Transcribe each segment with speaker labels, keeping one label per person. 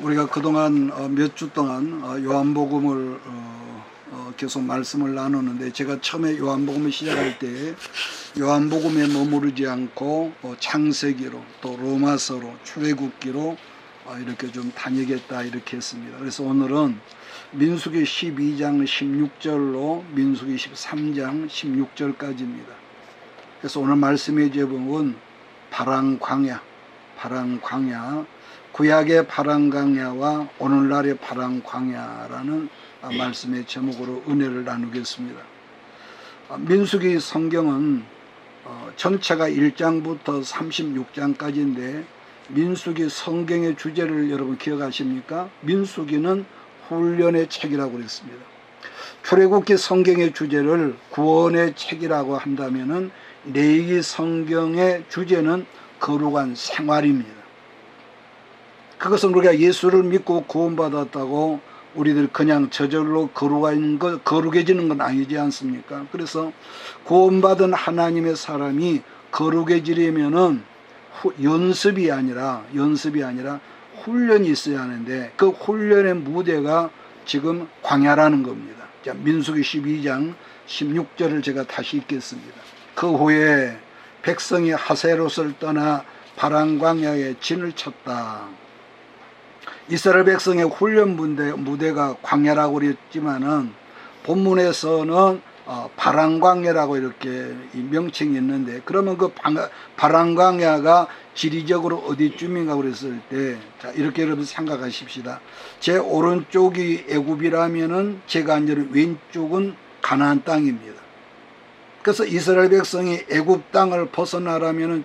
Speaker 1: 우리가 그동안 몇 주 동안 요한복음을 계속 말씀을 나누는데, 제가 처음에 요한복음을 시작할 때 요한복음에 머무르지 않고 창세기로 또 로마서로 출애굽기로 이렇게 좀 다니겠다 이렇게 했습니다. 그래서 오늘은 민수기 12장 16절로 민수기 13장 16절까지입니다. 그래서 오늘 말씀의 제목은 바람광야, 구약의 바람광야와 오늘날의 바람광야라는 말씀의 제목으로 은혜를 나누겠습니다. 민수기 성경은 전체가 1장부터 36장까지인데, 민수기 성경의 주제를 여러분 기억하십니까? 민수기는 훈련의 책이라고 그랬습니다. 출애굽기 성경의 주제를 구원의 책이라고 한다면은, 레위기 성경의 주제는 거룩한 생활입니다. 그것은 우리가 예수를 믿고 구원받았다고 우리들 그냥 저절로 거룩해지는 건 아니지 않습니까? 그래서 구원받은 하나님의 사람이 거룩해지려면은 연습이 아니라 훈련이 있어야 하는데, 그 훈련의 무대가 지금 광야라는 겁니다. 자, 민수기 12장 16절을 제가 다시 읽겠습니다. 그 후에 백성이 하세롯을 떠나 바람광야에 진을 쳤다. 이스라엘 백성의 훈련 무대가 광야라고 그랬지만은 본문에서는 바람광야라고 이렇게 명칭이 있는데, 그러면 그 바람광야가 지리적으로 어디쯤인가 그랬을 때, 자, 이렇게 여러분 생각하십시다. 제 오른쪽이 애굽이라면은 제가 앉은 왼쪽은 가나안 땅입니다. 그래서 이스라엘 백성이 애굽 땅을 벗어나려면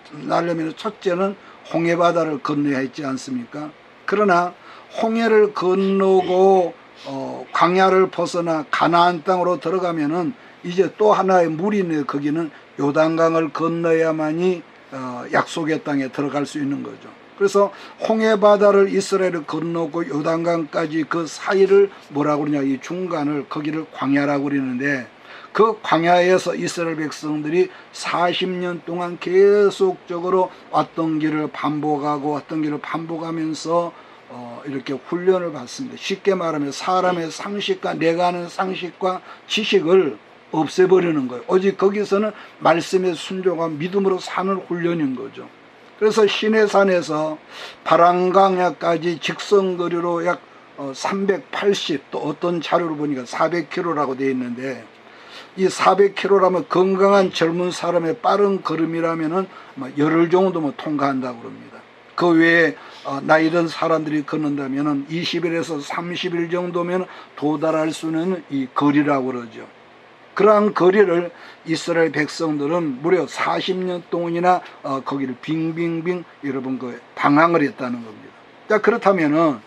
Speaker 1: 첫째는 홍해바다를 건너야 했지 않습니까? 그러나 홍해를 건너고 광야를 벗어나 가나안 땅으로 들어가면은 이제 또 하나의 물이 있는데, 거기는 요단강을 건너야만이 약속의 땅에 들어갈 수 있는 거죠. 그래서 홍해바다를 이스라엘을 건너고 요단강까지 그 사이를 뭐라고 그러냐, 이 중간을, 거기를 광야라고 그러는데, 그 광야에서 이스라엘 백성들이 40년 동안 계속적으로 왔던 길을 반복하면서 이렇게 훈련을 받습니다. 쉽게 말하면 사람의 상식과 내가 아는 상식과 지식을 없애버리는 거예요. 오직 거기서는 말씀의 순종과 믿음으로 사는 훈련인 거죠. 그래서 시내산에서 바람광야까지 직선거리로 약 380, 또 어떤 자료를 보니까 400km라고 되어 있는데, 이 400km라면 건강한 젊은 사람의 빠른 걸음이라면은 열흘 정도면 통과한다고 그럽니다. 그 외에 나이 든 사람들이 걷는다면은 20일에서 30일 정도면 도달할 수 있는 이 거리라고 그러죠. 그러한 거리를 이스라엘 백성들은 무려 40년 동안이나 거기를 빙빙빙 여러분 방황을 했다는 겁니다. 자, 그렇다면은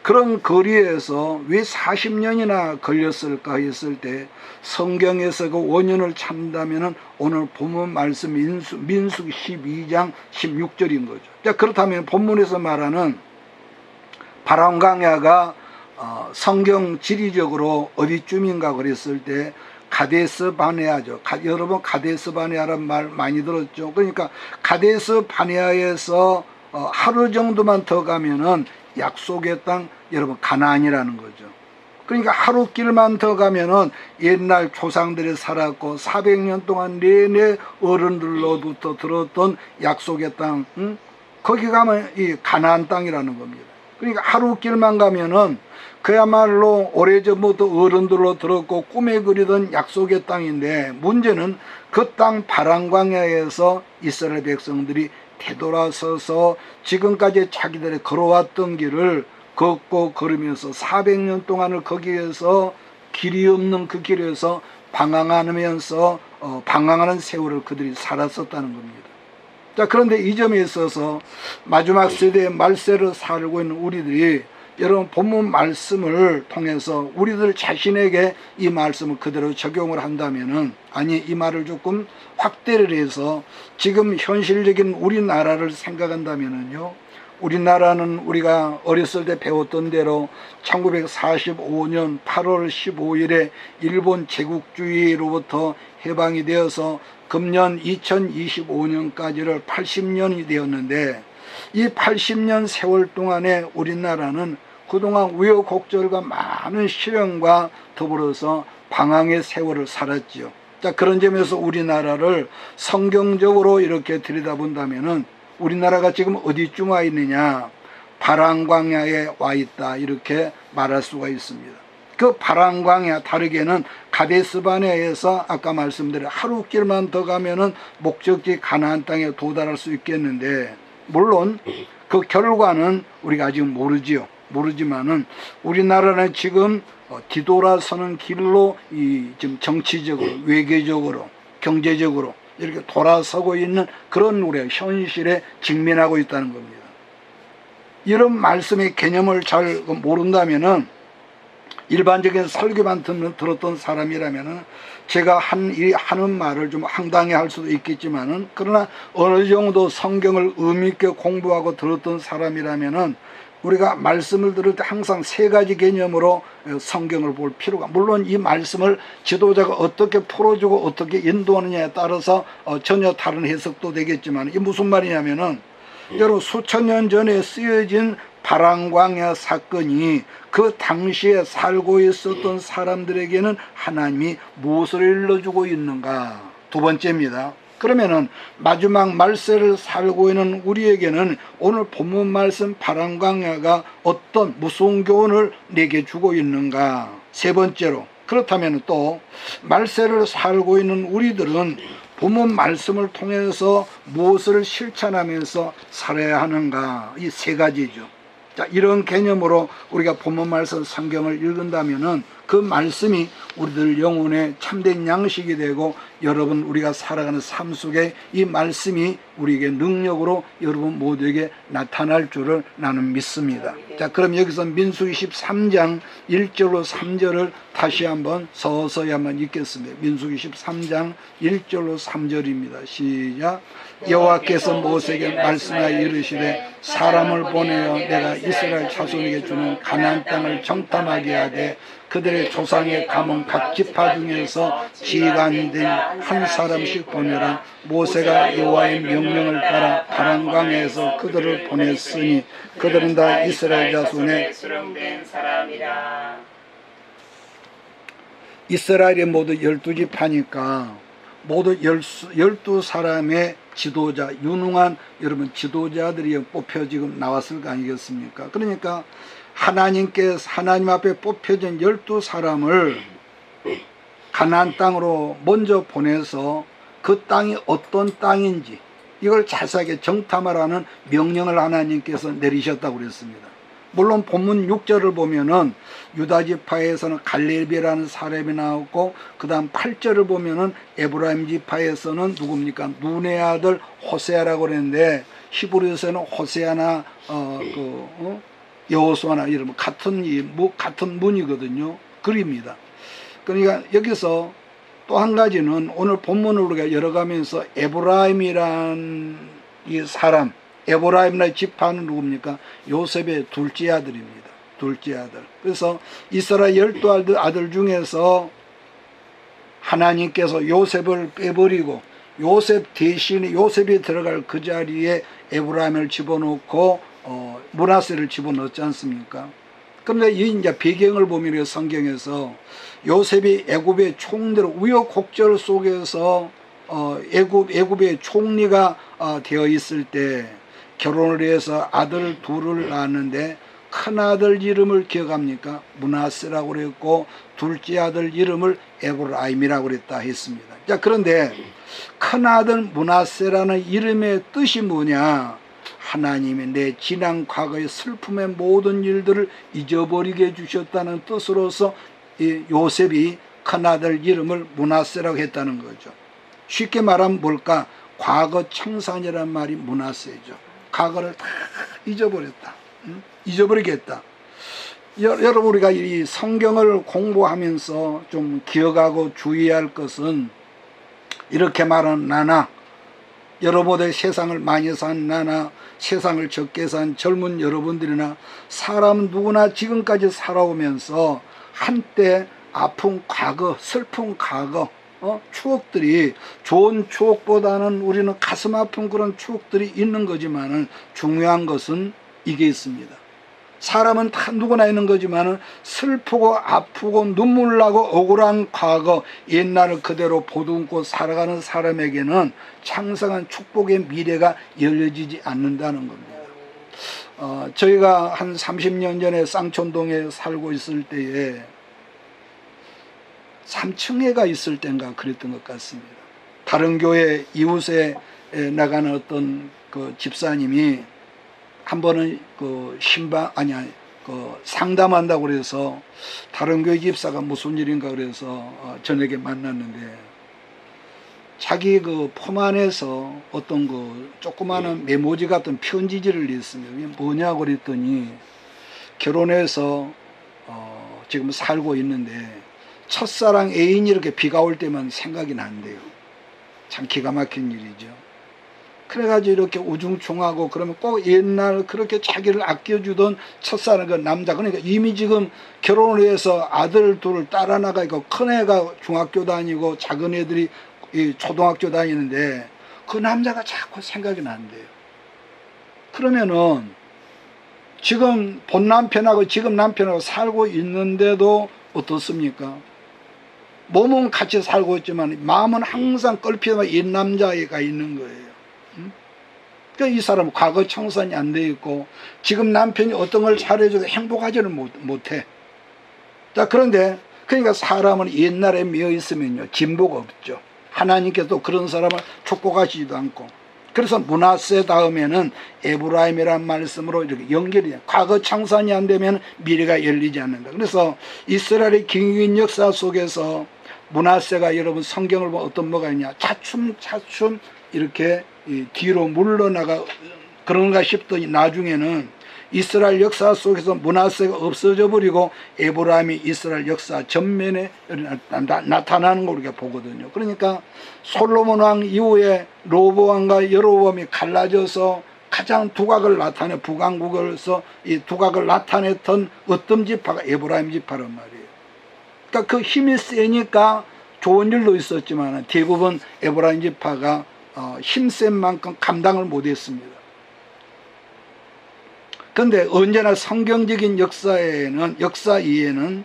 Speaker 1: 그런 거리에서 왜 40년이나 걸렸을까 했을 때, 성경에서 그 원인을 찾는다면은 오늘 본문 말씀 민수기 12장 16절인 거죠. 자, 그렇다면 본문에서 말하는 바람광야가 성경 지리적으로 어디쯤인가 그랬을 때 가데스 바네아죠. 여러분 가데스 바네아라는 말 많이 들었죠. 그러니까 가데스 바네아에서 하루 정도만 더 가면은 약속의 땅, 여러분 가나안이라는 거죠. 그러니까 하루 길만 더 가면은 옛날 조상들이 살았고 400년 동안 내내 어른들로부터 들었던 약속의 땅, 거기 가면 이 가나안 땅이라는 겁니다. 그러니까 하루 길만 가면은 그야말로 오래전부터 어른들로 들었고 꿈에 그리던 약속의 땅인데, 문제는 그 땅 바람광야에서 이스라엘 백성들이 되돌아서서 지금까지 자기들이 걸어왔던 길을 걷고 걸으면서 400년 동안을 거기에서 길이 없는 그 길에서 방황하면서 방황하는 세월을 그들이 살았었다는 겁니다. 자, 그런데 이 점에 있어서 마지막 세대의 말세를 살고 있는 우리들이 여러분 본문 말씀을 통해서 우리들 자신에게 이 말씀을 그대로 적용을 한다면은, 아니 이 말을 조금 확대를 해서 지금 현실적인 우리나라를 생각한다면은요, 우리나라는 우리가 어렸을 때 배웠던 대로 1945년 8월 15일에 일본 제국주의로부터 해방이 되어서 금년 2025년까지를 80년이 되었는데, 이 80년 세월 동안에 우리나라는 그동안 우여곡절과 많은 시련과 더불어서 방황의 세월을 살았지요. 자, 그런 점에서 우리나라를 성경적으로 이렇게 들여다본다면은 우리나라가 지금 어디쯤 와 있느냐? 바람광야에 와 있다, 이렇게 말할 수가 있습니다. 그 바람광야, 다르게는 가데스바네아에서 아까 말씀드린 하루길만 더 가면은 목적지 가나안 땅에 도달할 수 있겠는데, 물론 그 결과는 우리가 아직 모르지만은 우리나라는 지금 뒤돌아서는 길로 지금 정치적으로, 외교적으로, 경제적으로 이렇게 돌아서고 있는 그런 우리가 현실에 직면하고 있다는 겁니다. 이런 말씀의 개념을 잘 모른다면은, 일반적인 설교만 들었던 사람이라면은 제가 하는 말을 좀 황당해 할 수도 있겠지만은, 그러나 어느 정도 성경을 의미 있게 공부하고 들었던 사람이라면은 우리가 말씀을 들을 때 항상 세 가지 개념으로 성경을 볼 필요가, 물론 이 말씀을 지도자가 어떻게 풀어주고 어떻게 인도하느냐에 따라서 전혀 다른 해석도 되겠지만, 이게 무슨 말이냐면은, 여러분, 수천 년 전에 쓰여진 바람광야 사건이 그 당시에 살고 있었던 사람들에게는 하나님이 무엇을 일러주고 있는가? 두 번째입니다. 그러면은 마지막 말세를 살고 있는 우리에게는 오늘 본문 말씀 바람광야가 무슨 교훈을 내게 주고 있는가? 세 번째로, 그렇다면 또 말세를 살고 있는 우리들은 본문 말씀을 통해서 무엇을 실천하면서 살아야 하는가? 이 세 가지죠. 자, 이런 개념으로 우리가 본문 말씀 성경을 읽는다면은 그 말씀이 우리들 영혼의 참된 양식이 되고, 여러분 우리가 살아가는 삶 속에 이 말씀이 우리에게 능력으로 여러분 모두에게 나타날 줄을 나는 믿습니다. 자, 그럼 여기서 민수기 13장 1절로 3절을 다시 한번 서서히 한번 읽겠습니다. 민수기 13장 1절로 3절입니다. 시작. 여호와께서 모세에게 말씀하여 이르시되, 사람을 보내어 내가 이스라엘 자손에게 주는 가나안 땅을 정탐하게 하되 그들의 조상의 가문 각 지파 중에서 지간된 한 사람씩 보내라. 모세가 여호와의 명령을 따라 바람광야에서 그들을 보냈으니 그들은 다 이스라엘 자손의 수령된 사람이라. 이스라엘이 모두 12지파니까 모두 12사람의 지도자, 유능한 여러분 지도자들이 뽑혀 지금 나왔을 거 아니겠습니까? 그러니까 하나님 앞에 뽑혀진 12사람을 가나안 땅으로 먼저 보내서 그 땅이 어떤 땅인지 이걸 자세하게 정탐하라는 명령을 하나님께서 내리셨다고 그랬습니다. 물론 본문 6절을 보면은 유다지파에서는 갈렙이라는 사람이 나왔고, 그 다음 8절을 보면은 에브라임 지파에서는 누굽니까? 눈의 아들 호세아라고 그랬는데, 히브리서에는 호세아나 여호수아나 이런 같은 문이거든요. 글입니다. 그러니까 여기서 또 한 가지는 오늘 본문을 우리가 열어가면서 에브라임이란 이 사람, 에브라임이라는 지파는 누굽니까? 요셉의 둘째 아들입니다. 둘째 아들. 그래서 이스라엘 12아들 중에서 하나님께서 요셉을 빼버리고 요셉 대신에 요셉이 들어갈 그 자리에 에브라임을 집어넣고 므낫세를 집어넣지 않습니까? 그런데 이 이제 배경을 보면 성경에서 요셉이 애굽의 총리로 우여곡절 속에서 애굽의 총리가 되어 있을 때 결혼을 해서 아들 둘을 낳았는데, 큰 아들 이름을 기억합니까? 므낫세라고 그랬고 둘째 아들 이름을 에브라임이라고 그랬다 했습니다. 자, 그런데 큰 아들 므낫세라는 이름의 뜻이 뭐냐? 하나님이 내 지난 과거의 슬픔의 모든 일들을 잊어버리게 해주셨다는 뜻으로서 이 요셉이 큰아들 이름을 므낫세라고 했다는 거죠. 쉽게 말하면 뭘까? 과거 청산이란 말이 므낫세죠. 과거를 다 잊어버렸다. 잊어버리겠다. 여러분, 우리가 이 성경을 공부하면서 좀 기억하고 주의해야 할 것은, 이렇게 말하는 나나, 여러분들 세상을 많이 산 나나, 세상을 적게 산 젊은 여러분들이나, 사람 누구나 지금까지 살아오면서 한때 아픈 과거, 슬픈 과거, 추억들이, 좋은 추억보다는 우리는 가슴 아픈 그런 추억들이 있는 거지만은, 중요한 것은 이게 있습니다. 사람은 다 누구나 있는 거지만 슬프고 아프고 눈물 나고 억울한 과거 옛날을 그대로 보듬고 살아가는 사람에게는 창성한 축복의 미래가 열려지지 않는다는 겁니다. 저희가 한 30년 전에 쌍촌동에 살고 있을 때에 3층에가 있을 땐가 그랬던 것 같습니다. 다른 교회 이웃에 나가는 어떤 그 집사님이 한 번은 그 상담한다고 그래서 다른 교회 집사가 무슨 일인가 그래서 저녁에 만났는데 자기 그 품 안에서 어떤 그 조그마한 메모지 같은 편지지를 냈습니다. 이게 뭐냐고 그랬더니 결혼해서 지금 살고 있는데 첫사랑 애인이 이렇게 비가 올 때만 생각이 난대요. 참 기가 막힌 일이죠. 그래가지고 이렇게 우중충하고 그러면 꼭 옛날 그렇게 자기를 아껴주던 첫사랑 그 남자, 그러니까 이미 지금 결혼을 해서 아들 둘 딸 하나가 있고 큰 애가 중학교 다니고 작은 애들이 초등학교 다니는데 그 남자가 자꾸 생각이 난대요. 그러면은 지금 본 남편하고 지금 남편하고 살고 있는데도 어떻습니까? 몸은 같이 살고 있지만 마음은 항상 껄피어만 옛 남자애가 있는 거예요. 그러니까 이 사람은 과거 청산이 안 돼 있고 지금 남편이 어떤 걸 잘해줘도 행복하지는 못해. 자, 그런데 그러니까 사람은 옛날에 미어 있으면요 진보가 없죠. 하나님께서 그런 사람을 축복하시지도 않고, 그래서 므낫세 다음에는 에브라임이라는 말씀으로 이렇게 연결이 돼요. 과거 청산이 안 되면 미래가 열리지 않는다. 그래서 이스라엘의 긴 역사 속에서 므낫세가 여러분 성경을 보면 어떤 뭐가 있냐, 차츰차츰 이렇게 뒤로 물러나가 그런가 싶더니 나중에는 이스라엘 역사 속에서 므낫세가 없어져 버리고 에브라임이 이스라엘 역사 전면에 나타나는 걸 우리가 보거든요. 그러니까 솔로몬 왕 이후에 로보암과 여로보암이 갈라져서 가장 두각을 나타내 북왕국에서 이 두각을 나타냈던 어떤 지파가 에브라임 지파란 말이에요. 그러니까 그 힘이 세니까 좋은 일도 있었지만 대부분 에브라임 지파가 힘센 만큼 감당을 못했습니다. 그런데 언제나 성경적인 역사 이해는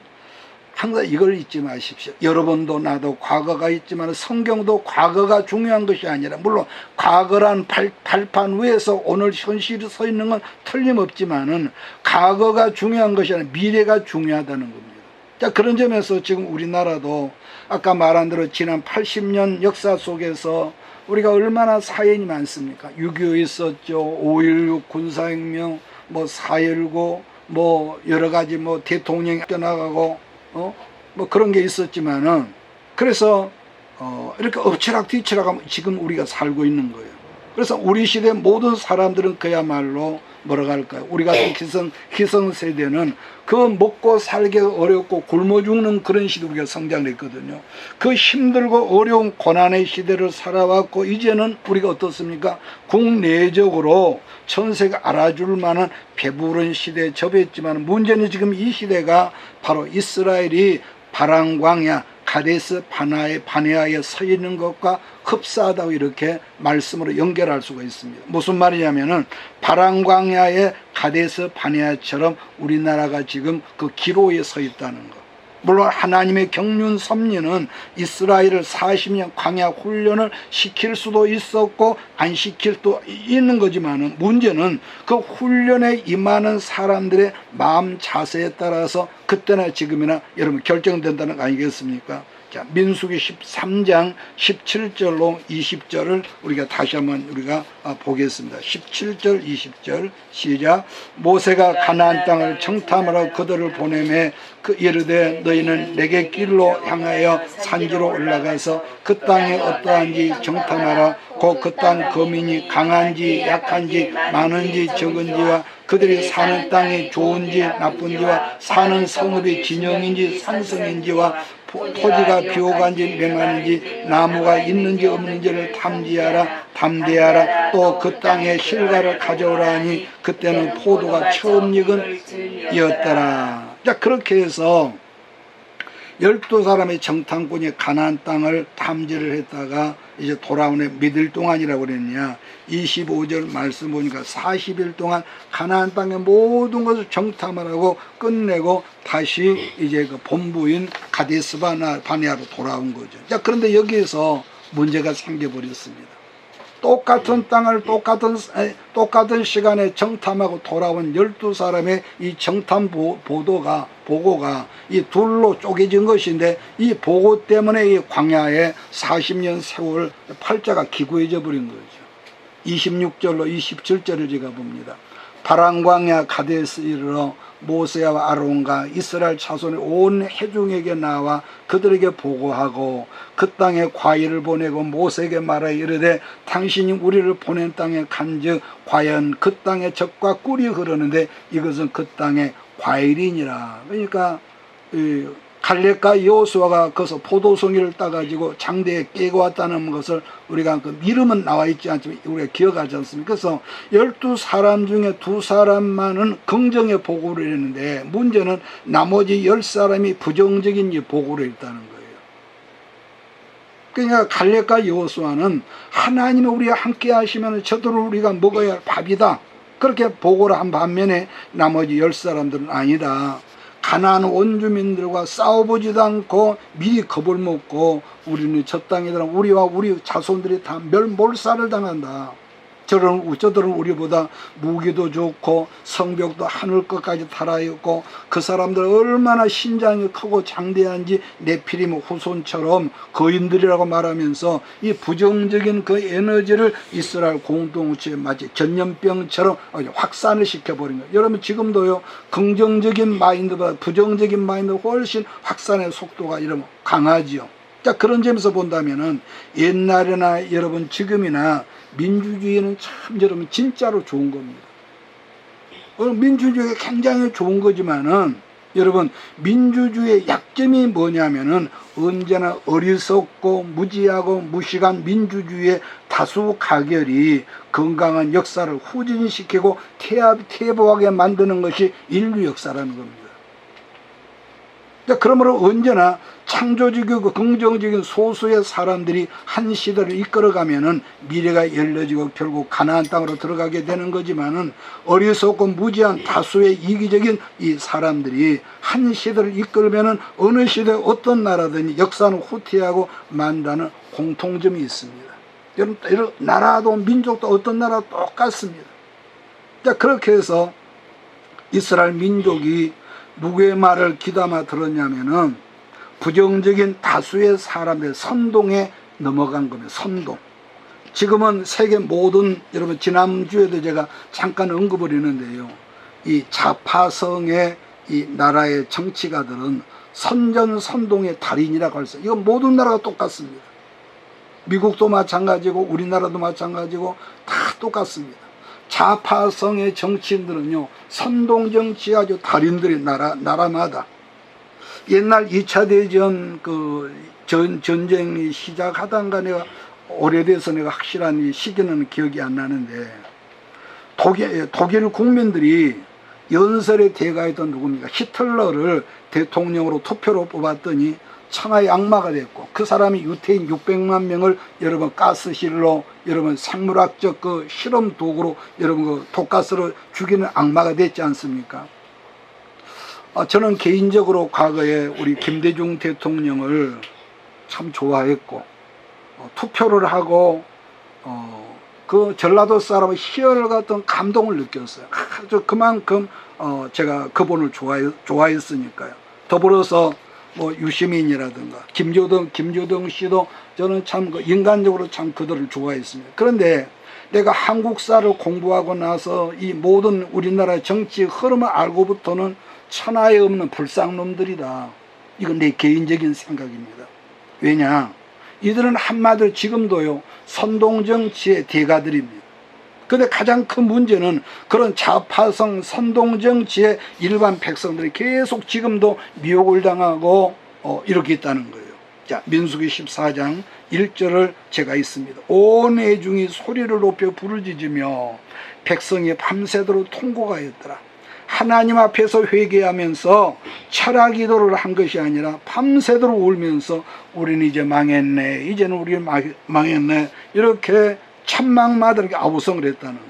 Speaker 1: 항상 이걸 잊지 마십시오. 여러분도 나도 과거가 있지만 성경도 과거가 중요한 것이 아니라, 물론 과거란 발판 위에서 오늘 현실이 서 있는 건 틀림없지만은 과거가 중요한 것이 아니라 미래가 중요하다는 겁니다. 자, 그런 점에서 지금 우리나라도 아까 말한 대로 지난 80년 역사 속에서 우리가 얼마나 사연이 많습니까? 6.25 있었죠. 5.16 군사혁명, 4.19, 여러 가지 대통령이 떠나가고, 그런 게 있었지만은, 그래서, 이렇게 엎치락뒤치락하면 지금 우리가 살고 있는 거예요. 그래서 우리 시대 모든 사람들은 그야말로 뭐라고 할까요? 우리 같은 기성 세대는 그 먹고 살기 어렵고 굶어 죽는 그런 시대 우리가 성장을 했거든요. 그 힘들고 어려운 고난의 시대를 살아왔고, 이제는 우리가 어떻습니까? 국내적으로 전세가 알아줄 만한 배부른 시대에 접했지만, 문제는 지금 이 시대가 바로 이스라엘이 바람광야 가데스 바네아에 서 있는 것과 흡사하다고 이렇게 말씀으로 연결할 수가 있습니다. 무슨 말이냐면은 바람광야의 가데스 바네아처럼 우리나라가 지금 그 기로에 서 있다는 것. 물론 하나님의 경륜 섭리는 이스라엘을 40년 광야 훈련을 시킬 수도 있었고 안 시킬 수도 있는 거지만, 문제는 그 훈련에 임하는 사람들의 마음 자세에 따라서 그때나 지금이나 여러분 결정된다는 거 아니겠습니까? 자, 민수기 13장 17절로 20절을 우리가 다시 한번 우리가 보겠습니다. 17절 20절 시작. 모세가 가나안 땅을 정탐하러 그들을 보내매 이르되 너희는 내게 길로 향하여 산지로 올라가서 그 땅에 어떠한지 정탐하라. 곧 그 땅 거민이 강한지 약한지 많은지 적은지와 그들이 사는 땅이 좋은지 나쁜지와 사는 성읍이 진영인지 산성인지와 토지가 비옥한지 맹한지 나무가 있는지 없는지를 탐대하라. 또 그 땅에 실과를 가져오라 하니 그때는 포도가 처음 익은 이었더라. 자, 그렇게 해서 12사람의 정탐꾼이 가나안 땅을 탐지를 했다가 이제 돌아오네 몇일 동안이라고 그랬냐. 25절 말씀 보니까 40일 동안 가나안 땅의 모든 것을 정탐을 하고 끝내고 다시 이제 그 본부인 가데스 바네아로 돌아온 거죠. 자, 그런데 여기에서 문제가 생겨버렸습니다. 똑같은 땅을 똑같은 시간에 정탐하고 돌아온 12사람의 이 정탐 보고가 이 둘로 쪼개진 것인데, 이 보고 때문에 이 광야에 40년 세월 팔자가 기구해져 버린 거죠. 26절로 27절을 제가 봅니다. 바람광야 가데스 이르러 모세와 아론과 이스라엘 자손의 온 회중에게 나와 그들에게 보고하고 그 땅에 과일을 보내고 모세에게 말하여 이르되 당신이 우리를 보낸 땅에 간즉 과연 그 땅에 젖과 꿀이 흐르는데 이것은 그 땅의 과일이니라. 그러니까 갈렙과 여호수아가 거기서 포도송이를 따가지고 장대에 깨고 왔다는 것을 우리가 그 이름은 나와 있지 않지만 우리가 기억하지 않습니까? 그래서 12사람 중에 2사람만은 긍정의 보고를 했는데, 문제는 나머지 10사람이 부정적인 보고를 했다는 거예요. 그러니까 갈렙과 여호수아는 하나님이 우리와 함께 하시면 저들을 우리가 먹어야 할 밥이다, 그렇게 보고를 한 반면에 나머지 10사람들은 아니다. 가나안 원주민들과 싸워보지도 않고 미리 겁을 먹고 우리는 저 땅이더라, 우리와 우리 자손들이 다 몰살을 당한다. 저들은 우리보다 무기도 좋고 성벽도 하늘 끝까지 달아있고 그 사람들 얼마나 신장이 크고 장대한지 네피림 후손처럼 거인들이라고 말하면서 이 부정적인 그 에너지를 이스라엘 공동체에 마치 전염병처럼 확산을 시켜버린 거예요. 여러분 지금도요, 긍정적인 마인드보다 부정적인 마인드가 훨씬 확산의 속도가 이러면 강하지요. 자, 그런 점에서 본다면은 옛날이나 여러분 지금이나 민주주의는 참 여러분 진짜로 좋은 겁니다. 민주주의가 굉장히 좋은 거지만은 여러분 민주주의의 약점이 뭐냐면은 언제나 어리석고 무지하고 무식한 민주주의의 다수 가결이 건강한 역사를 후진시키고 퇴보하게 만드는 것이 인류 역사라는 겁니다. 그러므로 언제나 창조적이고 긍정적인 소수의 사람들이 한 시대를 이끌어가면은 미래가 열려지고 결국 가나안 땅으로 들어가게 되는 거지만은, 어리석고 무지한 다수의 이기적인 이 사람들이 한 시대를 이끌면은 어느 시대 어떤 나라든지 역사는 후퇴하고 만다는 공통점이 있습니다. 여러분 나라도 민족도 어떤 나라도 똑같습니다. 자, 그렇게 해서 이스라엘 민족이 누구의 말을 귀담아 들었냐면은 부정적인 다수의 사람들 선동에 넘어간 겁니다. 선동. 지금은 세계 모든, 여러분 지난주에도 제가 잠깐 언급을 했는데요, 이 좌파성의 이 나라의 정치가들은 선전선동의 달인이라고 할 수 있어요. 이건 모든 나라가 똑같습니다. 미국도 마찬가지고 우리나라도 마찬가지고 다 똑같습니다. 좌파성의 정치인들은요, 선동정치 아주 달인들이 나라마다. 옛날 2차 대전 전쟁이 시작하던가 내가 오래돼서 내가 확실한 이 시기는 기억이 안 나는데, 독일 국민들이 연설의 대가였던 누굽니까? 히틀러를 대통령으로 투표로 뽑았더니 천하의 악마가 됐고, 그 사람이 유태인 600만 명을 여러분 가스실로, 여러분 생물학적 그 실험 도구로 여러분 그 독가스로 죽이는 악마가 됐지 않습니까? 저는 개인적으로 과거에 우리 김대중 대통령을 참 좋아했고, 투표를 하고 그 전라도 사람의 희열을 갖던 감동을 느꼈어요. 아주 그만큼 제가 그분을 좋아했으니까요. 더불어서 뭐 유시민이라든가 김조등 씨도 저는 참 인간적으로 참 그들을 좋아했습니다. 그런데 내가 한국사를 공부하고 나서 이 모든 우리나라 정치 흐름을 알고부터는 천하에 없는 불쌍놈들이다. 이건 내 개인적인 생각입니다. 왜냐? 이들은 한마디로 지금도요, 선동정치의 대가들입니다. 근데 가장 큰 문제는 그런 좌파성 선동정치의 일반 백성들이 계속 지금도 미혹을 당하고 이렇게 있다는 거예요. 자, 민수기 14장 1절을 제가 있습니다. 온 회중이 소리를 높여 부르짖으며 백성이 밤새도록 통곡하였더라. 하나님 앞에서 회개하면서 철학 기도를 한 것이 아니라 밤새도록 울면서 우리는 이제 망했네, 이제는 우리 망했네, 이렇게 천막마다 아우성을 했다는 거.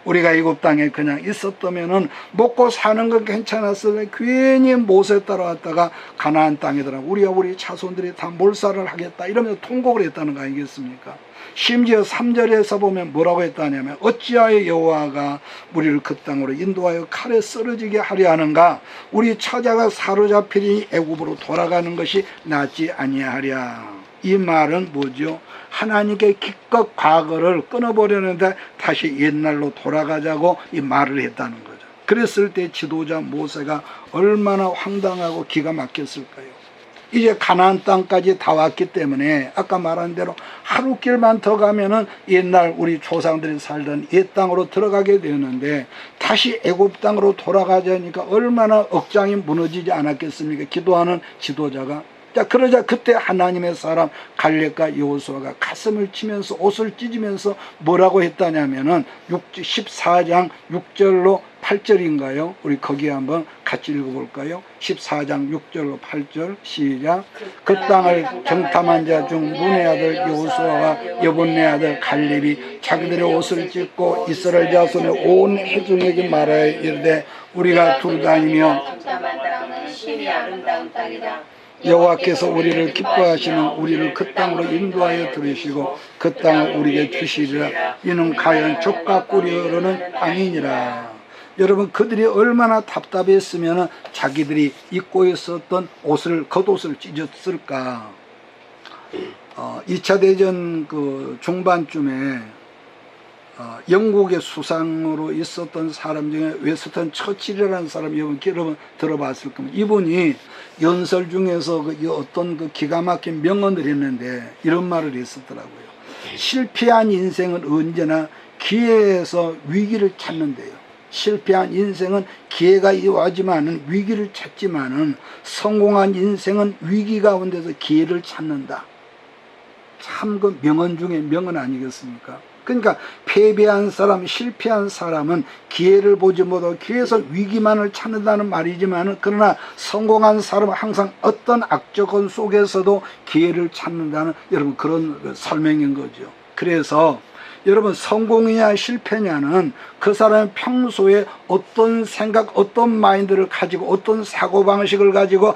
Speaker 1: 우리가 애굽 땅에 그냥 있었다면은 먹고 사는 건 괜찮았을 때 괜히 모세 따라왔다가 가나안 땅에 들어가 우리 자손들이 다 몰살을 하겠다 이러면서 통곡을 했다는 거 아니겠습니까? 심지어 3절에서 보면 뭐라고 했다냐면 어찌하여 여호와가 우리를 그 땅으로 인도하여 칼에 쓰러지게 하려 하는가? 우리 처자가 사로잡히니 애굽으로 돌아가는 것이 낫지 아니하랴. 이 말은 뭐죠? 하나님께 기껏 과거를 끊어버렸는데 다시 옛날로 돌아가자고 이 말을 했다는 거죠. 그랬을 때 지도자 모세가 얼마나 황당하고 기가 막혔을까요? 이제 가나안 땅까지 다 왔기 때문에 아까 말한 대로 하루길만 더 가면은 옛날 우리 조상들이 살던 옛 땅으로 들어가게 되는데 다시 애굽 땅으로 돌아가자니까 얼마나 억장이 무너지지 않았겠습니까? 기도하는 지도자가. 자, 그러자 그때 하나님의 사람 갈렙과 여호수아가 가슴을 치면서 옷을 찢으면서 뭐라고 했다냐면은 14장 6절로 8절인가요? 우리 거기 한번 같이 읽어볼까요? 14장 6절로 8절 시작. 그 땅을 정탐한 자 중 눈의 아들 여호수아와 여분네 아들 갈렙이 자기들의 옷을 찢고 이스라엘 자손의 온 회중에게 말하여 이르되 우리가 두루다니며 여호와께서 우리를 기뻐하시는 우리를 그 땅으로 인도하여 들으시고 그 땅을 우리에게 주시리라. 이는 가연 족과 꿀이 흐르는 땅이니라. 여러분, 그들이 얼마나 답답했으면 자기들이 입고 있었던 겉옷을 찢었을까. 2차 대전 그 중반쯤에 영국의 수상으로 있었던 사람 중에 웨스턴 처칠이라는 사람 여러분 들어봤을 겁니다. 이분이 연설 중에서 어떤 그 기가 막힌 명언을 했는데 이런 말을 했었더라고요. 실패한 인생은 언제나 기회에서 위기를 찾는데요. 실패한 인생은 기회가 와지만은 위기를 찾지만은 성공한 인생은 위기 가운데서 기회를 찾는다. 참 그 명언 중에 명언 아니겠습니까? 그러니까 패배한 사람, 실패한 사람은 기회를 보지 못하고 기회에서 위기만을 찾는다는 말이지만 그러나 성공한 사람은 항상 어떤 악조건 속에서도 기회를 찾는다는 여러분 그런 설명인 거죠. 그래서 여러분 성공이냐 실패냐는 그 사람이 평소에 어떤 생각, 어떤 마인드를 가지고 어떤 사고방식을 가지고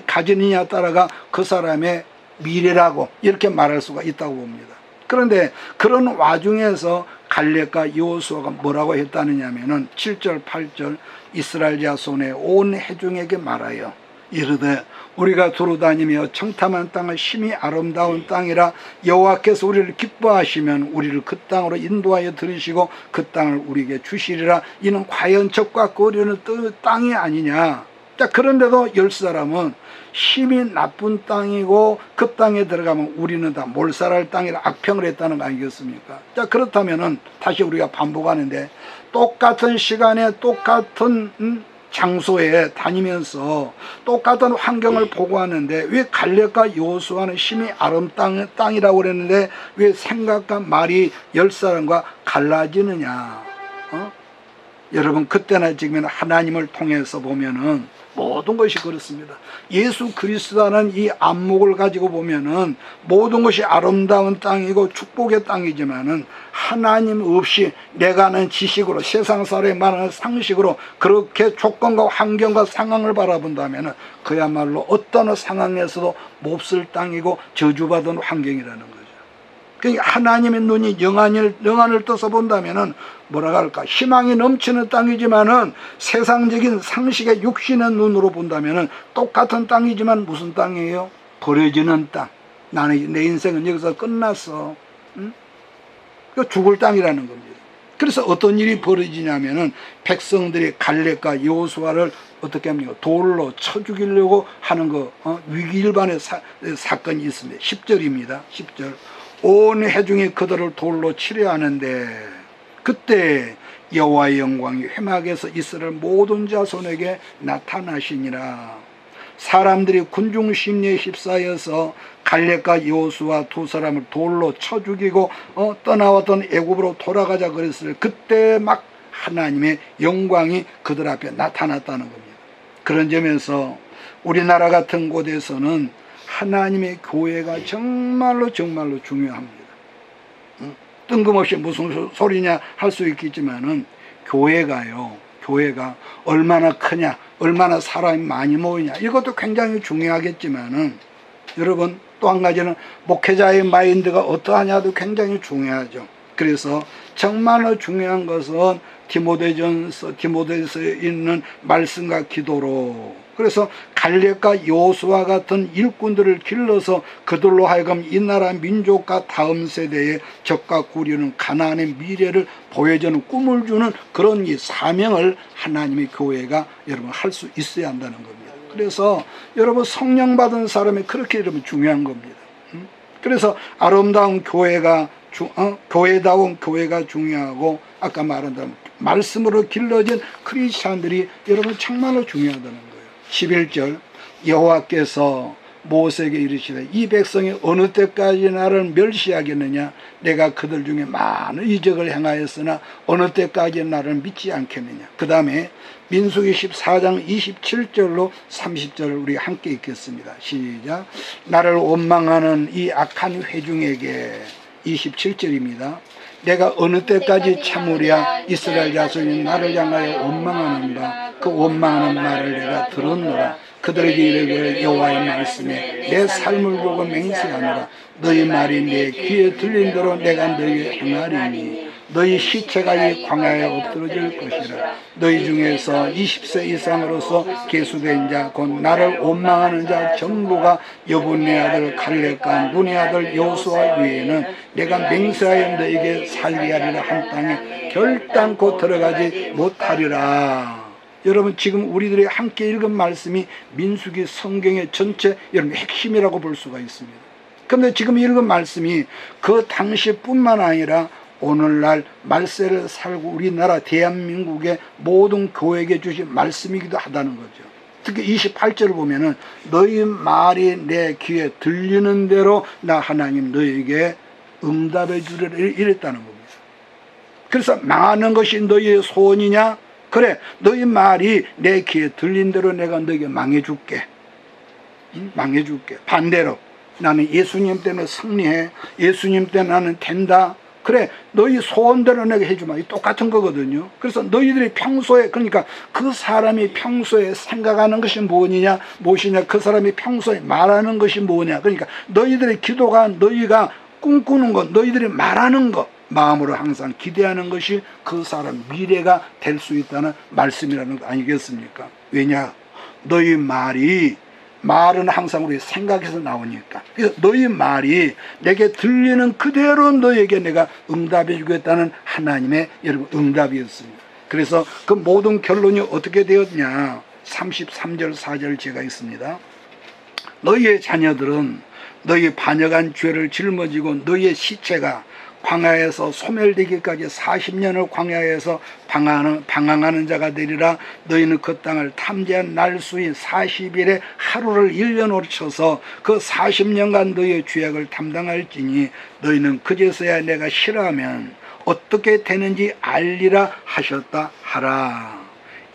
Speaker 1: 가지느냐에 따라가 그 사람의 미래라고 이렇게 말할 수가 있다고 봅니다. 그런데 그런 와중에서 갈렙과 여호수아가 뭐라고 했다느냐면은 7절 8절 이스라엘 자손의 온 회중에게 말하여 이르되 우리가 두루다니며 청탐한 땅은 심히 아름다운 땅이라 여호와께서 우리를 기뻐하시면 우리를 그 땅으로 인도하여 들으시고 그 땅을 우리에게 주시리라. 이는 과연 적과 거리는 땅이 아니냐. 자, 그런데도 열 사람은 힘이 나쁜 땅이고 그 땅에 들어가면 우리는 다 몰살할 땅이라 악평을 했다는 거 아니겠습니까? 자, 그렇다면은 다시 우리가 반복하는데 똑같은 시간에 똑같은 장소에 다니면서 똑같은 환경을 보고 하는데 왜 갈렙과 여호수아는 심히 아름다운 땅이라고 그랬는데 왜 생각과 말이 열 사람과 갈라지느냐? 여러분 그때나 지금은 하나님을 통해서 보면은 모든 것이 그렇습니다. 예수 그리스도라는 이 안목을 가지고 보면은 모든 것이 아름다운 땅이고 축복의 땅이지만은 하나님 없이 내가 아는 지식으로 세상 사람이 말하는 상식으로 그렇게 조건과 환경과 상황을 바라본다면은 그야말로 어떤 상황에서도 몹쓸 땅이고 저주받은 환경이라는 거죠. 그러니까 하나님의 눈이 영안을 떠서 본다면은 뭐라 할까? 희망이 넘치는 땅이지만은 세상적인 상식의 육신의 눈으로 본다면은 똑같은 땅이지만 무슨 땅이에요? 버려지는 땅. 내 인생은 여기서 끝났어. 응? 그 죽을 땅이라는 겁니다. 그래서 어떤 일이 벌어지냐면은 백성들이 갈렙과 여호수아를 어떻게 합니까? 돌로 쳐 죽이려고 하는 위기일반의 사건이 있습니다. 10절입니다. 10절. 온 회중이 그들을 돌로 치려 하는데 그때 여호와의 영광이 회막에서 이스라엘 모든 자손에게 나타나시니라. 사람들이 군중 심리에 휩싸여서 갈렙과 여호수아 두 사람을 돌로 쳐 죽이고 떠나왔던 애굽으로 돌아가자 그랬을 때 그때 막 하나님의 영광이 그들 앞에 나타났다는 겁니다. 그런 점에서 우리나라 같은 곳에서는 하나님의 교회가 정말로 중요합니다. 뜬금없이 무슨 소리냐 할 수 있겠지만은 교회가 얼마나 크냐, 얼마나 사람이 많이 모이냐, 이것도 굉장히 중요하겠지만은 여러분, 또 한 가지는 목회자의 마인드가 어떠하냐도 굉장히 중요하죠. 그래서 정말로 중요한 것은 디모데전서에 있는 말씀과 기도로, 그래서 갈렙과 여호수아 같은 일꾼들을 길러서 그들로 하여금 이 나라 민족과 다음 세대에 적과 구리는 가나안의 미래를 보여주는 꿈을 주는 그런 이 사명을 하나님의 교회가 여러분 할 수 있어야 한다는 겁니다. 그래서 여러분, 성령 받은 사람이 그렇게 여러분 중요한 겁니다. 그래서 아름다운 교회다운 교회가 중요하고, 아까 말한 대로 말씀으로 길러진 크리스찬들이 여러분 정말로 중요하다는 거예요. 11절, 여호와께서 모세에게 이르시되 이 백성이 어느 때까지 나를 멸시하겠느냐, 내가 그들 중에 많은 이적을 행하였으나 어느 때까지 나를 믿지 않겠느냐. 그 다음에 민수기 14장 27절로 30절을 우리 함께 읽겠습니다. 시작. 나를 원망하는 이 악한 회중에게, 27절입니다. 내가 어느 때까지 참으랴. 이스라엘 자손이 나를 향하여 원망하는가. 그 원망하는 말을 내가 들었노라. 그들에게 이르기를 여호와의 말씀에 내 삶을 두고 맹세하노라. 너희 말이 내 귀에 들린 대로 내가 너희에게 행하리니 너희 시체가 이 광야에 엎드러질 것이라. 너희 중에서 20세 이상으로서 계수된 자 곧 나를 원망하는 자 전부가 여분네 아들 갈렙과 눈의 아들 여호수아 외에는 내가 맹세하여 너희에게 살게 하리라 한 땅에 결단코 들어가지 못하리라. 여러분, 지금 우리들이 함께 읽은 말씀이 민수기 성경의 전체 여러분 핵심이라고 볼 수가 있습니다. 그런데 지금 읽은 말씀이 그 당시뿐만 아니라 오늘날 말세를 살고 우리나라 대한민국의 모든 교회에게 주신 말씀이기도 하다는 거죠. 특히 28절을 보면은 너희 말이 내 귀에 들리는 대로 나 하나님 너희에게 응답해 주리라 이랬다는 겁니다. 그래서 망하는 것이 너희의 소원이냐? 그래, 너희 말이 내 귀에 들린 대로 내가 너희에게 망해줄게. 망해줄게. 반대로 나는 예수님 때문에 승리해. 예수님 때문에 나는 된다. 그래, 너희 소원대로 내가 해주마. 똑같은 거거든요. 그래서 너희들이 평소에, 그러니까 그 사람이 평소에 생각하는 것이 무엇이냐, 그 사람이 평소에 말하는 것이 뭐냐. 그러니까 너희들의 기도가, 너희가 꿈꾸는 것, 너희들이 말하는 것, 마음으로 항상 기대하는 것이 그 사람 미래가 될 수 있다는 말씀이라는 거 아니겠습니까? 왜냐? 너희 말은 항상 우리 생각에서 나오니까. 그래서 너희 말이 내게 들리는 그대로 너희에게 내가 응답해 주겠다는 하나님의 여러분 응답이었습니다. 그래서 그 모든 결론이 어떻게 되었냐? 33절 4절 제가 있습니다. 너희의 자녀들은 너희 반역한 죄를 짊어지고 너희의 시체가 광야에서 소멸되기까지 40년을 광야에서 방황하는 자가 되리라. 너희는 그 땅을 탐지한 날수인 40일의 하루를 1년으로 쳐서 그 40년간 너희의 죄악을 담당할지니 너희는 그제서야 내가 싫어하면 어떻게 되는지 알리라 하셨다 하라.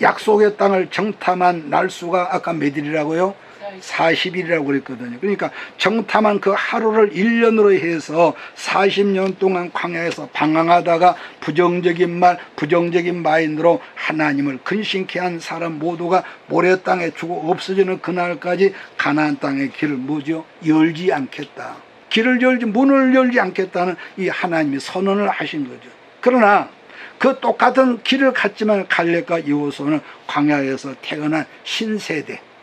Speaker 1: 약속의 땅을 정탐한 날수가 아까 몇 일이라고요? 40일이라고 그랬거든요. 그러니까 정탐한 그 하루를 1년으로 해서 40년 동안 광야에서 방황하다가 부정적인 마인드로 하나님을 근심케 한 사람 모두가 모래 땅에 죽어 없어지는 그날까지 가나안 땅의 길을 열지 않겠다. 문을 열지 않겠다는 이 하나님이 선언을 하신 거죠. 그러나 그 똑같은 길을 갔지만 갈렙과 여호수아는 광야에서 태어난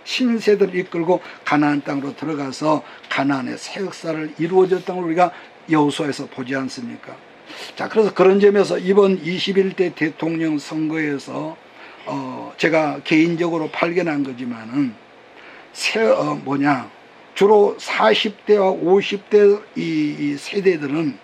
Speaker 1: 신세대를 이끌고 가나안 땅으로 들어가서 가나안의 새 역사를 이루어졌다는 걸 우리가 여호수아에서 보지 않습니까? 자, 그래서 그런 점에서 이번 21대 대통령 선거에서 제가 개인적으로 발견한 거지만은 주로 40대와 50대 이 세대들은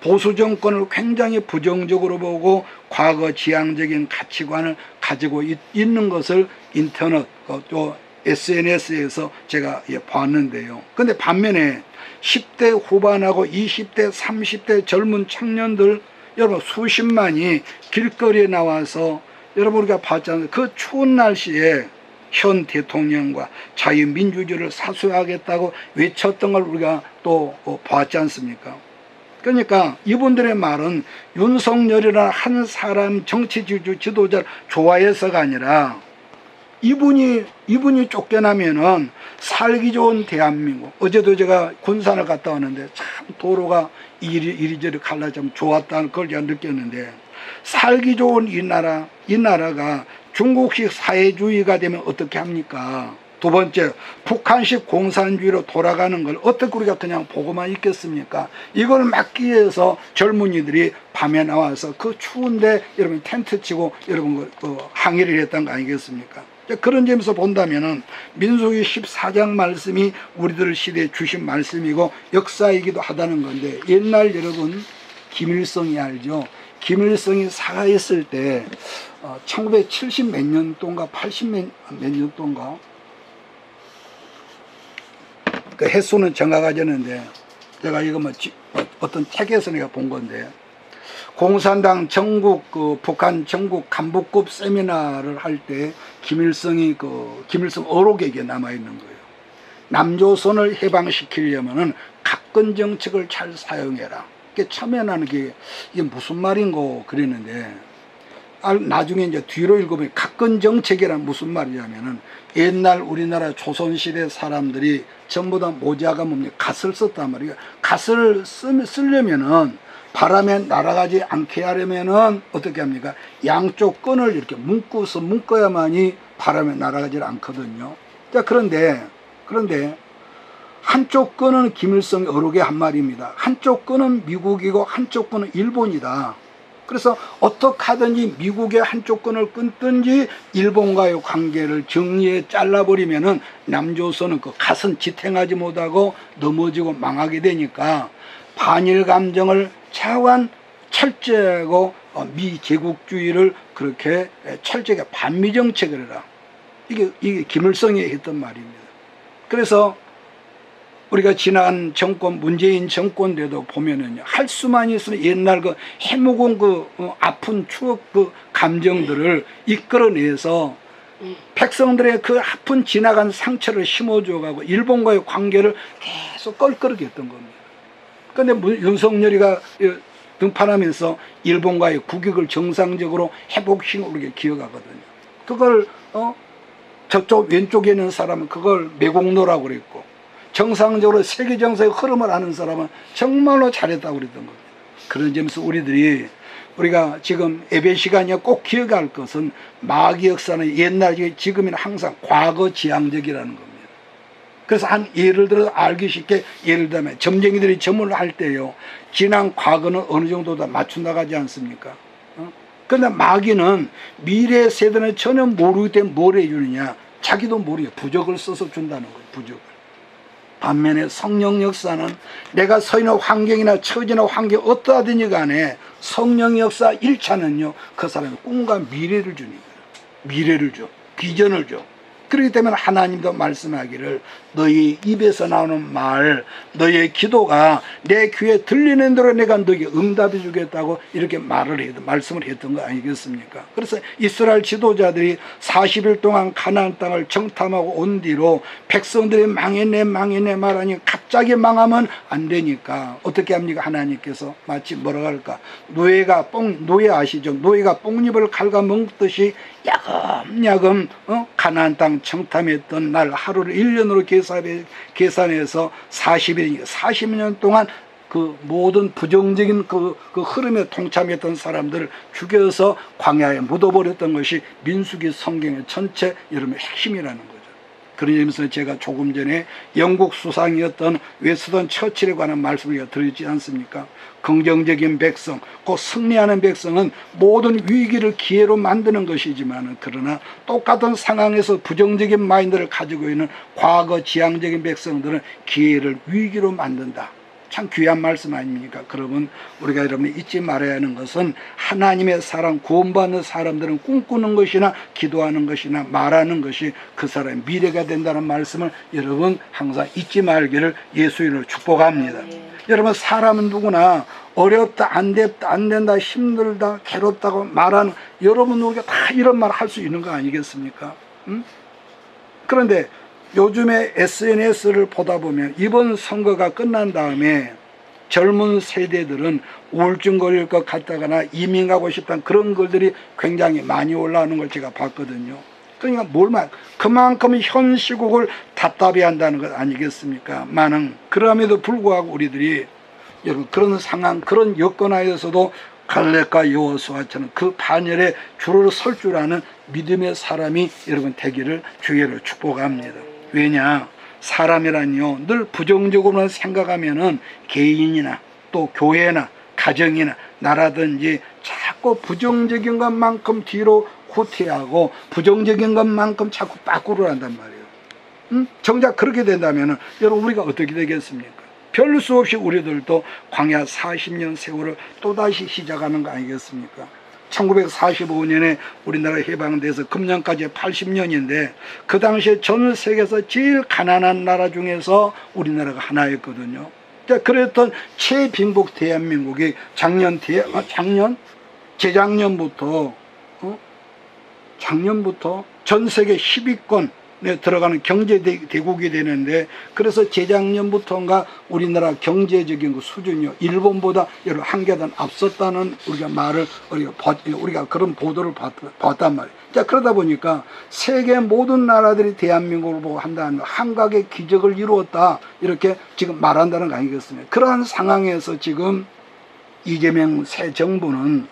Speaker 1: 보수 정권을 굉장히 부정적으로 보고 과거 지향적인 가치관을 가지고 있는 것을 인터넷 또 SNS에서 제가 봤는데요. 근데 반면에 10대 후반하고 20대 30대 젊은 청년들 여러분 수십만이 길거리에 나와서 여러분 우리가 봤지 않습니까? 그 추운 날씨에 현 대통령과 자유민주주의를 사수하겠다고 외쳤던 걸 우리가 또 봤지 않습니까? 그러니까 이분들의 말은 윤석열이라는 한 사람 정치 지도자를 좋아해서가 아니라 이분이 쫓겨나면은 살기 좋은 대한민국. 어제도 제가 군산을 갔다 왔는데 참 도로가 이리저리 갈라지면 좋았다는 걸 제가 느꼈는데, 살기 좋은 이 나라가 중국식 사회주의가 되면 어떻게 합니까? 두 번째, 북한식 공산주의로 돌아가는 걸 어떻게 우리가 그냥 보고만 있겠습니까? 이걸 막기 위해서 젊은이들이 밤에 나와서 그 추운데 여러분 텐트 치고 여러분 항의를 했던 거 아니겠습니까? 그런 점에서 본다면은 민수기 14장 말씀이 우리들 시대에 주신 말씀이고 역사이기도 하다는 건데, 옛날 여러분 김일성이 알죠? 김일성이 살아있을 때 1970 몇 년도인가 80 몇 년도인가 그 횟수는 정확하지 않은데, 제가 이거 어떤 책에서 내가 본 건데, 공산당 전국 북한 전국 간부급 세미나를 할 때 김일성이 김일성 어록에게 남아 있는 거예요. 남조선을 해방시키려면은 각권 정책을 잘 사용해라. 처음에 나는 이게 무슨 말인고 그랬는데, 나중에 이제 뒤로 읽어보면 각권 정책이란 무슨 말이냐면은, 옛날 우리나라 조선시대 사람들이 전부 다 모자가 뭡니까? 갓을 썼단 말이에요. 갓을 쓰려면은 바람에 날아가지 않게 하려면은 어떻게 합니까? 양쪽 끈을 이렇게 묶어야만이 바람에 날아가지 않거든요. 자, 그런데 한쪽 끈은 김일성 어록의 한 말입니다. 한쪽 끈은 미국이고 한쪽 끈은 일본이다. 그래서 어떻게 하든지 미국의 한쪽 끈을 끊든지 일본과의 관계를 정리해 잘라버리면은 남조선은 그 갓은 지탱하지 못하고 넘어지고 망하게 되니까 반일 감정을 차원 철저하고 미제국주의를 그렇게 철저하게 반미 정책을 해라. 이게 김일성이 했던 말입니다. 그래서 우리가 지난 정권 문재인 정권 때도 보면은요, 할 수만 있으면 옛날 해묵은 아픈 추억 감정들을 이끌어내서 백성들의 그 아픈 지나간 상처를 심어줘가고 일본과의 관계를 계속 껄끄럽게 했던 겁니다. 그런데 윤석열이가 등판하면서 일본과의 국익을 정상적으로 회복시키고 우리가 기억하거든요. 그걸 저쪽 왼쪽에 있는 사람은 그걸 매국노라고 그랬고, 정상적으로 세계 정세의 흐름을 아는 사람은 정말로 잘했다고 그랬던 겁니다. 그런 점에서 우리가 지금 예배 시간에 꼭 기억할 것은 마귀 역사는 옛날이 지금이나 항상 과거 지향적이라는 겁니다. 그래서 한 예를 들어서 알기 쉽게, 예를 들면 점쟁이들이 점을 할 때요, 지난 과거는 어느 정도 다 맞춰 나가지 않습니까? 그런데 마귀는 미래 세대는 전혀 모르기 때문에 뭘 해주느냐? 자기도 모르게 부적을 써서 준다는 거예요. 부적을. 반면에 성령 역사는 내가 서 있는 환경이나 처지나 환경 어떠하든지 간에 성령 역사 1차는요, 그 사람의 꿈과 미래를 주니까. 미래를 줘. 비전을 줘. 그렇기 때문에 하나님도 말씀하기를 너희 입에서 나오는 말, 너희의 기도가 내 귀에 들리는 대로 내가 너희에게 응답해 주겠다고 이렇게 말씀을 했던 거 아니겠습니까? 그래서 이스라엘 지도자들이 40일 동안 가나안 땅을 정탐하고 온 뒤로 백성들이 망했네 말하니 갑자기 망하면 안 되니까 어떻게 합니까? 하나님께서 마치 뭐라고 할까? 노예 아시죠? 노예가 뽕잎을 갉아먹듯이 야금야금 가나안 땅 정탐했던 날 하루를 1년으로 계산해서 40년 동안 그 모든 부정적인 그 흐름에 동참했던 사람들을 죽여서 광야에 묻어버렸던 것이 민수기 성경의 전체 여러분의 핵심이라는 거죠. 그런 의미에서 제가 조금 전에 영국 수상이었던 웨스턴 처칠에 관한 말씀을 드렸지 않습니까? 긍정적인 백성, 그 승리하는 백성은 모든 위기를 기회로 만드는 것이지만, 그러나 똑같은 상황에서 부정적인 마인드를 가지고 있는 과거 지향적인 백성들은 기회를 위기로 만든다. 참 귀한 말씀 아닙니까? 그러면 우리가 여러분이 잊지 말아야 하는 것은 하나님의 사람, 구원받는 사람들은 꿈꾸는 것이나 기도하는 것이나 말하는 것이 그 사람의 미래가 된다는 말씀을 여러분 항상 잊지 말기를 예수 이름으로 축복합니다. 여러분 사람은 누구나 어렵다, 안 됐다, 안 된다, 힘들다, 괴롭다고 말하는, 여러분 우리가 다 이런 말 할 수 있는 거 아니겠습니까? 그런데 요즘에 SNS를 보다 보면 이번 선거가 끝난 다음에 젊은 세대들은 우울증 걸릴 것 같다거나 이민 가고 싶다는 그런 글들이 굉장히 많이 올라오는 걸 제가 봤거든요. 그러니까 그만큼 현 시국을 답답해 한다는 것 아니겠습니까? 그럼에도 불구하고 우리들이 여러분 그런 상황, 그런 여건하에서도 갈렙과 여호수아처럼 그 반열에 줄을 설 줄 아는 믿음의 사람이 여러분 되기를 주의를 축복합니다. 왜냐? 사람이란요 늘 부정적으로만 생각하면은 개인이나 또 교회나 가정이나 나라든지 자꾸 부정적인 것만큼 뒤로 후퇴하고 부정적인 것만큼 자꾸 빠꾸를 한단 말이에요. 정작 그렇게 된다면은 여러분 우리가 어떻게 되겠습니까? 별 수 없이 우리들도 광야 40년 세월을 또다시 시작하는 거 아니겠습니까? 1945년에 우리나라 해방돼서 금년까지 80년인데 그 당시에 전 세계에서 제일 가난한 나라 중에서 우리나라가 하나였거든요. 그랬던 최빈국 대한민국이 작년부터 전 세계 10위권에 들어가는 경제대국이 되는데, 그래서 재작년부터인가 우리나라 경제적인 그 수준이요 일본보다 여러 한 계단 앞섰다는 우리가 그런 보도를 봤단 말이에요. 자, 그러다 보니까 세계 모든 나라들이 대한민국을 보고 한다는 한각의 기적을 이루었다 이렇게 지금 말한다는 거 아니겠습니까? 그러한 상황에서 지금 이재명 새 정부는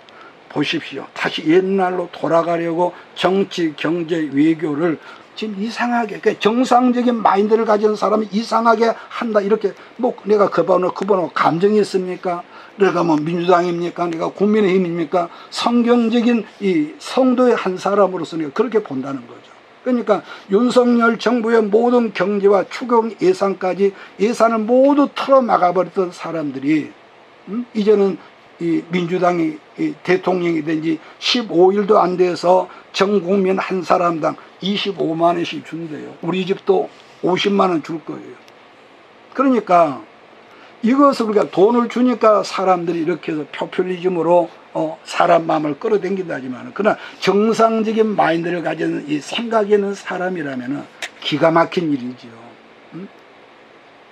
Speaker 1: 보십시오. 다시 옛날로 돌아가려고 정치, 경제, 외교를 지금 이상하게, 그러니까 정상적인 마인드를 가진 사람이 이상하게 한다. 이렇게, 내가 그 번호 감정이 있습니까? 내가 민주당입니까? 내가 국민의힘입니까? 성경적인 이 성도의 한 사람으로서 그렇게 본다는 거죠. 그러니까 윤석열 정부의 모든 경제와 추경 예산까지 예산을 모두 털어막아버렸던 사람들이, 이제는 이 민주당이 대통령이 된 지 15일도 안 돼서 전 국민 한 사람당 25만 원씩 준대요. 우리 집도 50만 원 줄 거예요. 그러니까 이것을 우리가 돈을 주니까 사람들이 이렇게 해서 포퓰리즘으로 사람 마음을 끌어당긴다지만, 그러나 정상적인 마인드를 가진 이 생각이 있는 사람이라면 기가 막힌 일이죠.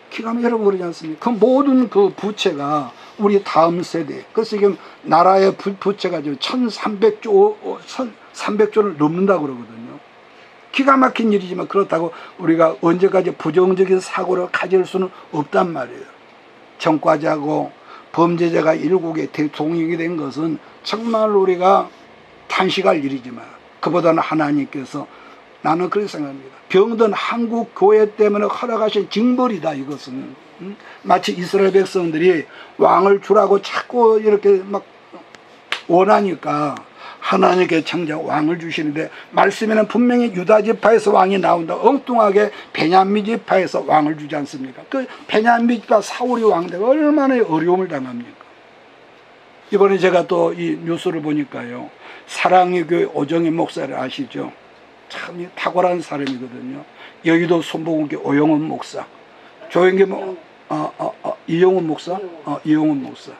Speaker 1: 기가 막히게 그러지 않습니까? 그 모든 그 부채가 우리 다음 세대, 그래서 지금 나라의 부채가 지금 1300조를 넘는다고 그러거든요. 기가 막힌 일이지만 그렇다고 우리가 언제까지 부정적인 사고를 가질 수는 없단 말이에요. 전과자고 범죄자가 일국의 대통령이 된 것은 정말 우리가 탄식할 일이지만 그보다는 하나님께서, 나는 그렇게 생각합니다. 병든 한국 교회 때문에 허락하신 징벌이다 이것은. 마치 이스라엘 백성들이 왕을 주라고 자꾸 이렇게 막 원하니까 하나님께 정작 왕을 주시는데, 말씀에는 분명히 유다 지파에서 왕이 나온다. 엉뚱하게 베냐민 지파에서 왕을 주지 않습니까? 그 베냐민 지파 사울이 왕되고 얼마나 어려움을 당합니까? 이번에 제가 또 이 뉴스를 보니까요, 사랑의 교회 오정희 목사를 아시죠? 참 탁월한 사람이거든요. 여의도 손보공교 오영훈 목사, 이영훈 목사, 이영훈 목사.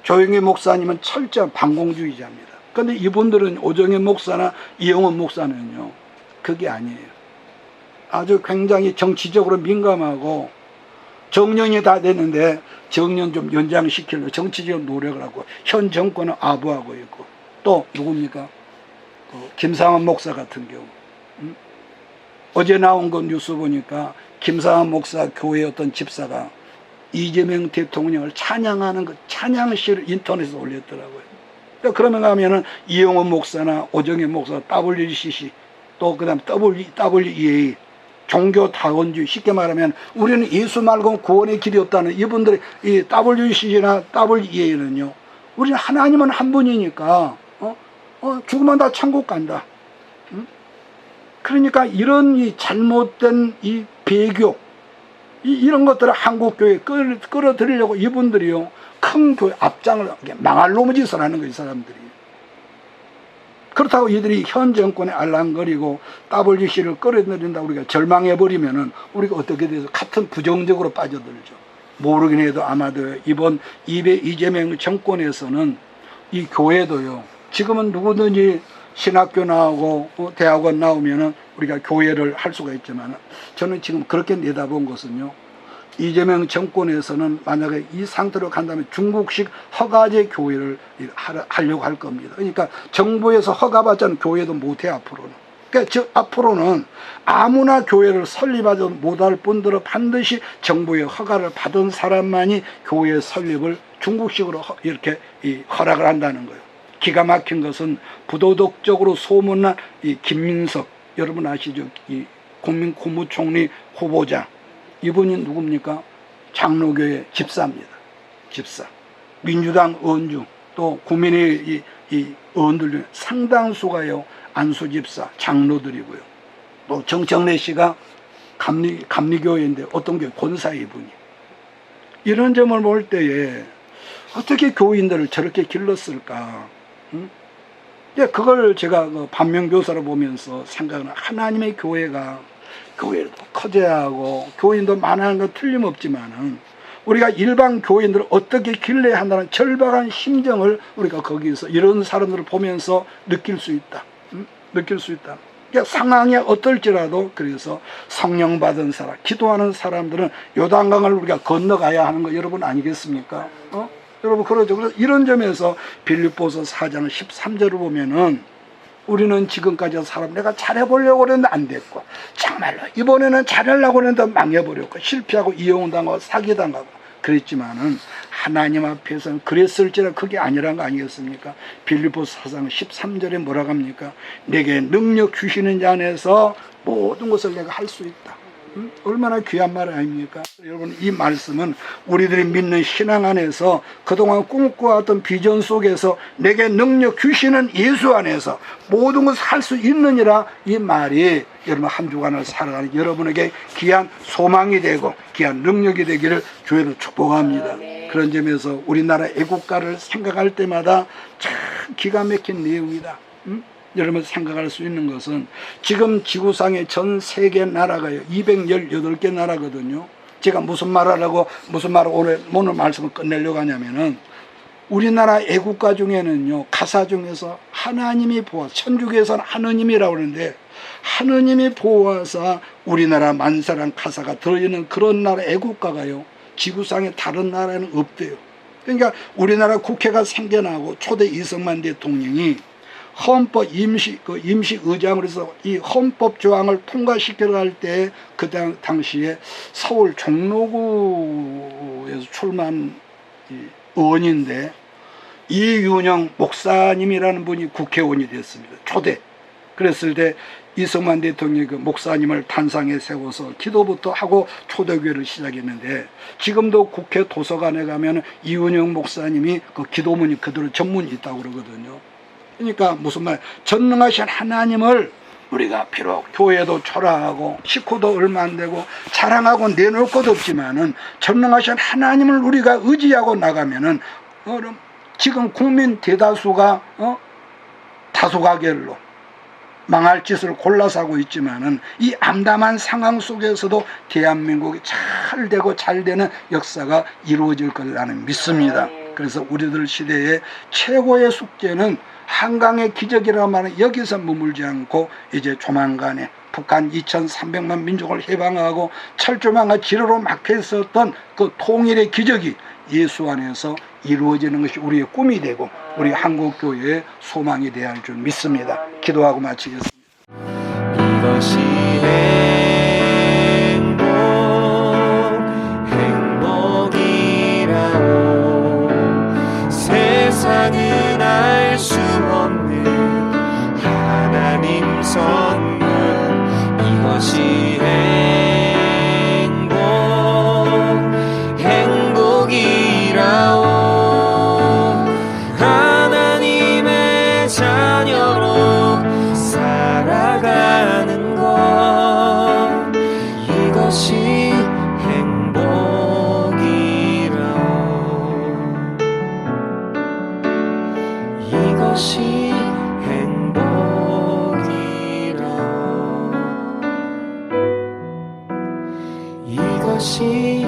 Speaker 1: 조영희 목사님은 철저한 반공주의자입니다. 그런데 이분들은 오정희 목사나 이영훈 목사는요, 그게 아니에요. 아주 굉장히 정치적으로 민감하고, 정년이 다 됐는데 정년 좀 연장시키려고 정치적 노력을 하고 현 정권은 아부하고 있고, 또 누굽니까? 김상환 목사 같은 경우. 어제 나온 거 뉴스 보니까 김상환 목사 교회 어떤 집사가 이재명 대통령을 찬양하는 그 찬양시를 인터넷에 올렸더라고요. 그러면 가면은 이영훈 목사나 오정희 목사, WCC, 또 그다음 WEA, 종교다원주의, 쉽게 말하면 우리는 예수 말고는 구원의 길이 없다는 이분들의 이 WCC나 WEA는요, 우리는 하나님은 한 분이니까 죽으면 다 천국 간다. 그러니까 이런 이 잘못된 이 배교, 이런 것들을 한국교회에 끌어들이려고 이분들이요, 큰 교회 앞장을 망할 놈의 짓을 하는 거예요, 이 사람들이. 그렇다고 이들이 현 정권에 알랑거리고 WC를 끌어들인다 우리가 절망해버리면은 우리가 어떻게 돼서 같은 부정적으로 빠져들죠. 모르긴 해도 아마도 이번 이재명 정권에서는 이 교회도요, 지금은 누구든지 신학교 나오고 대학원 나오면은 우리가 교회를 할 수가 있지만, 저는 지금 그렇게 내다본 것은요, 이재명 정권에서는 만약에 이 상태로 간다면 중국식 허가제 교회를 하려고 할 겁니다. 그러니까 정부에서 허가받지 않은 교회도 못해, 앞으로는. 그러니까 즉 앞으로는 아무나 교회를 설립하지 못할 뿐더러 반드시 정부의 허가를 받은 사람만이 교회 설립을 중국식으로 이렇게 허락을 한다는 거예요. 기가 막힌 것은 부도덕적으로 소문난 이 김민석, 여러분 아시죠? 이 국민국무총리 후보자, 이분이 누굽니까? 장로교회 집사입니다. 집사. 민주당 의원중, 또 국민의 이 의원들 중에 상당수가요, 안수 집사, 장로들이고요. 또 정청래 씨가 감리교회인데 어떤 교회 권사 이분이. 이런 점을 볼 때에 어떻게 교인들을 저렇게 길렀을까? 응? 그걸 제가 반면교사로 보면서 생각하는, 하나님의 교회가 교회도 커져야 하고 교인도 많아하는 건 틀림없지만은 우리가 일반 교인들을 어떻게 길러야 한다는 절박한 심정을 우리가 거기서 이런 사람들을 보면서 느낄 수 있다. 느낄 수 있다. 그러니까 상황이 어떨지라도, 그래서 성령 받은 사람, 기도하는 사람들은 요단강을 우리가 건너가야 하는 거 여러분 아니겠습니까? 여러분 그러죠. 그래서 이런 점에서 빌립보서 4장 13절을 보면은, 우리는 지금까지 사람 내가 잘해보려고 했는데 안 됐고, 정말로 이번에는 잘하려고 했는데 망해버렸고, 실패하고 이용당하고 사기당하고 그랬지만은 하나님 앞에서는 그랬을지라 그게 아니란 거 아니겠습니까? 빌립보서 4장 13절에 뭐라고 합니까? 내게 능력 주시는 자 안에서 모든 것을 내가 할 수 있다. 얼마나 귀한 말 아닙니까? 여러분, 이 말씀은 우리들이 믿는 신앙 안에서 그동안 꿈꿔왔던 비전 속에서 내게 능력 주시는 예수 안에서 모든 것을 할 수 있느니라, 이 말이 여러분 한 주간을 살아가는 여러분에게 귀한 소망이 되고 귀한 능력이 되기를 주의로 축복합니다. 그런 점에서 우리나라 애국가를 생각할 때마다 참 기가 막힌 내용이다. 여러분 생각할 수 있는 것은, 지금 지구상의 전 세계 나라가요 218개 나라거든요. 제가 무슨 말을 오늘 말씀을 끝내려고 하냐면은, 우리나라 애국가 중에는요, 가사 중에서 하나님이 보아, 천주교에서는 하느님이라고 하는데, 하느님이 보아서 우리나라 만사란 가사가 들어있는 그런 나라 애국가가요 지구상의 다른 나라에는 없대요. 그러니까 우리나라 국회가 생겨나고 초대 이승만 대통령이 헌법 임시 의장으로 해서 이 헌법 조항을 통과시키려 할 때, 그 당시에 서울 종로구에서 출마한 의원인데, 이윤영 목사님이라는 분이 국회의원이 됐습니다. 초대. 그랬을 때 이승만 대통령이 그 목사님을 단상에 세워서 기도부터 하고 초대교회를 시작했는데, 지금도 국회 도서관에 가면 이윤영 목사님이 그 기도문이 그대로 전문이 있다고 그러거든요. 그러니까 무슨 말, 전능하신 하나님을 우리가 비록 교회도 초라하고 식구도 얼마 안 되고 자랑하고 내놓을 것도 없지만은, 전능하신 하나님을 우리가 의지하고 나가면은 지금 국민 대다수가 다소가결로 망할 짓을 골라서 하고 있지만은, 이 암담한 상황 속에서도 대한민국이 잘 되고 잘 되는 역사가 이루어질 걸 나는 믿습니다. 그래서 우리들 시대의 최고의 숙제는 한강의 기적이라고 말하는 여기서 머물지 않고, 이제 조만간에 북한 2300만 민족을 해방하고 철조망과 지뢰로 막혀 있었던 그 통일의 기적이 예수 안에서 이루어지는 것이 우리의 꿈이 되고 우리 한국교회의 소망이 되어야 할 줄 믿습니다. 기도하고 마치겠습니다.
Speaker 2: 이것이 행복이라오. 세상은 알 수 없는 하나님 선물. 이것이 행복이라오. 하나님의 자녀로 살아가는 것, 이것이 행복이라오. 이것이 행복이라오. 이것이